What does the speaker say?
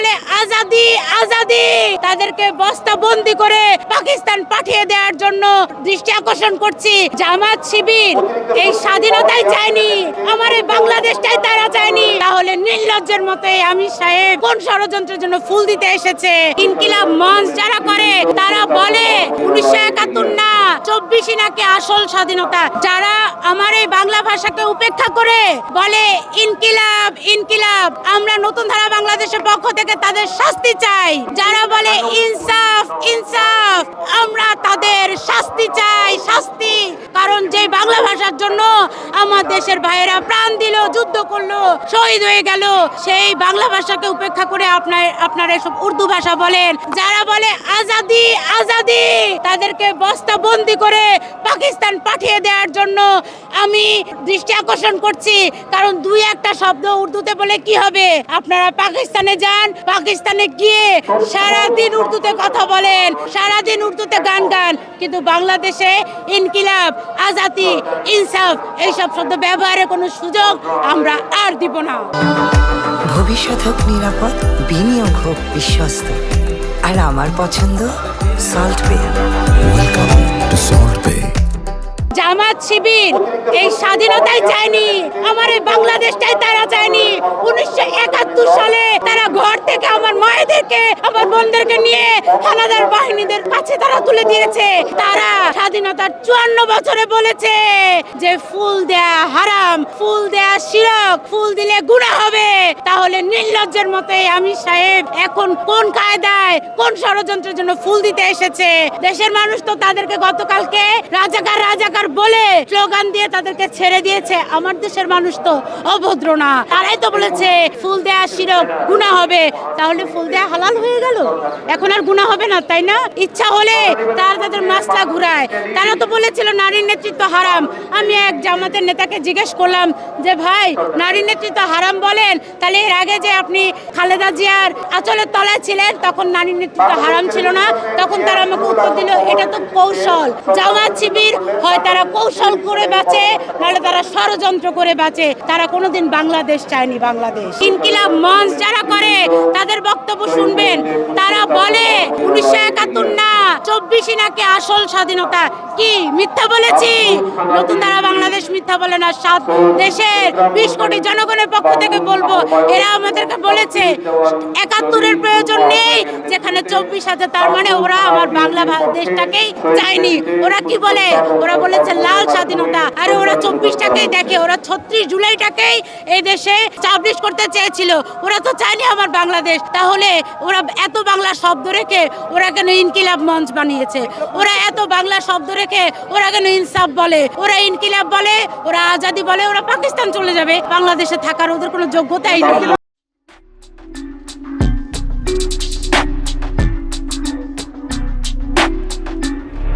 বলে আজাদি আজাদি, তাদেরকে বস্তাবন্দি করে পাকিস্তান পাঠিয়ে দেওয়ার জন্য দৃষ্টি আকর্ষণ করছি। জামাত শিবির এই স্বাধীনতাই চায়নি, আমার এই বাংলাদেশটাই তারা চায়নি। তাহলে নির্লজ্জের মতো আমির সাহেব কোন ষড়যন্ত্রের জন্য ফুল দিতে এসেছে? ইনকিলাব মঞ্চ যারা করে তারা বলে 1971 না 24 নাকি আসল স্বাধীনতা। যারা আমার এই বাংলা ভাষাকে উপেক্ষা করে বলে ইনকিলাব ইনকিলাব, আমরা নতুন ধারা বাংলাদেশের পক্ষ থেকে তাদের শাস্তি চাই। যারা বলে ইনসাফ ইনসাফ, আমরা তাদের শাস্তি চাই, শাস্তি। কারণ যে বাংলা ভাষার জন্য আমার দেশের ভাইয়েরা প্রাণ দিল, যুদ্ধ করলো, শহীদ হয়ে গেল, সেই বাংলা ভাষাকে উপেক্ষা করে আপনারা এসব উর্দু ভাষা বলেন। যারা বলে আজাদি আজাদি, তাদেরকে বস্তাবন্দি করে পাকিস্তান পাঠিয়ে দেওয়ার জন্য আমি দৃষ্টি আকর্ষণ করছি। কারণ দুই একটা শব্দ উর্দুতে বলে কি হবে? আপনারা পাকিস্তানে যান, পাকিস্তানে গিয়ে সারাদিন উর্দুতে কথা বলেন, সারাদিন উর্দুতে গান গান, কিন্তু বাংলাদেশে ইনকিলাব আজাদি ইনসাফ এইসব শব্দ ব্যবহারের কোনো সুযোগ আমরা আর দিব না। ভবিষ্যৎ হোক নিরাপদ, বিনিয়োগ হোক বিশ্বস্ত, আর আমার পছন্দ সল্ট বে। ওয়েলকাম টু সল্ট বে। জামাত শিবির এই স্বাধীনতাই চায়নি, আমার এই বাংলাদেশটাই তারা চায়নি। 1971 সালে তারা ঘর থেকে আমার মায়েদেরকে, আমার বোনদেরকে নিয়ে হানাদার বাহিনীদের কাছে তারা তুলে দিয়েছে। তারা স্বাধীনতার 54 বছরে বলেছে যে ফুল দেয়া হারাম, ফুল দেয়া শিরক, ফুল দিলে গুনাহ হবে। তাহলে নির্লজ্জের মতো আমির সাহেব এখন কোন কায়দায়, কোন ষড়যন্ত্রের জন্য ফুল দিতে এসেছে? দেশের মানুষ তো তাদেরকে গতকালকে রাজাকার রাজাকার বলে স্লোগান দিয়ে তাদেরকে ছেড়ে দিয়েছে। আমার দেশের মানুষ তো অভদ্র না, তারাই তো বলেছে ফুল দেয়া শিরক, গুনাহ হবে। তাহলে ফুল দেয়া হালাল হয়ে গেল, এখন আর গুনাহ হবে না, তাই না? ইচ্ছা হলে তারা তাদের মাসলা ঘুরায়। তারা তো বলেছিল নারীর নেতৃত্ব হারাম। আমি এক জামাতের নেতাকে জিজ্ঞেস করলাম যে ভাই, নারীর নেতৃত্ব হারাম বলেন, তাহলে এর আগে যে আপনি খালেদা জিয়ার আঁচলের তলায় ছিলেন তখন নারীর নেতৃত্ব হারাম ছিল না? তখন তারা আমাকে উত্তর দিল এটা তো কৌশল। জামাত শিবির হয় তারা কৌশল করে বাঁচে, নাহলে তারা ষড়যন্ত্র করে বাঁচে। তারা কোনোদিন বাংলাদেশ চায়নি, বাংলাদেশ। ইনকিলাব মঞ্চ যারা করে তাদের বক্তব্য শুনবেন, তারা বলে 1971 না 24 নাকি আসল স্বাধীনতা। কি মিথ্যা বলেছি? নতুন ধারা বাংলাদেশ মিথ্যা বলে না, সাত দেশের 20 কোটি জনগণের পক্ষ থেকে বলবো, এরা আমাদেরকে বলেছে 71-এর প্রয়োজন নেই, যেখানে 24 আছে, তার মানে ওরা আমার বাংলা দেশটাকেই চায়নি। ওরা কি বলে? ওরা বলেছে লাল স্বাধীনতা। আরে ওরা 24টাকেই দেখে, ওরা 36 জুলাইটাকেই এই দেশে চাবলিশ করতে চেয়েছিল, ওরা তো চায়নি আমার বাংলাদেশ। তাহলে ওরা এত বাংলা শব্দ রেখে ওরা কেন ইনকিলাব মঞ্চ বানিয়েছে? ওরা এত বাংলা শব্দ রেখে ওরা কেন ইনসাফ বলে, ওরা ইনকিলাব বলে, ওরা আজাদি বলে? ওরা পাকিস্তান চলে যাবে, বাংলাদেশে থাকার ওদের কোনো যোগ্যতাই নেই।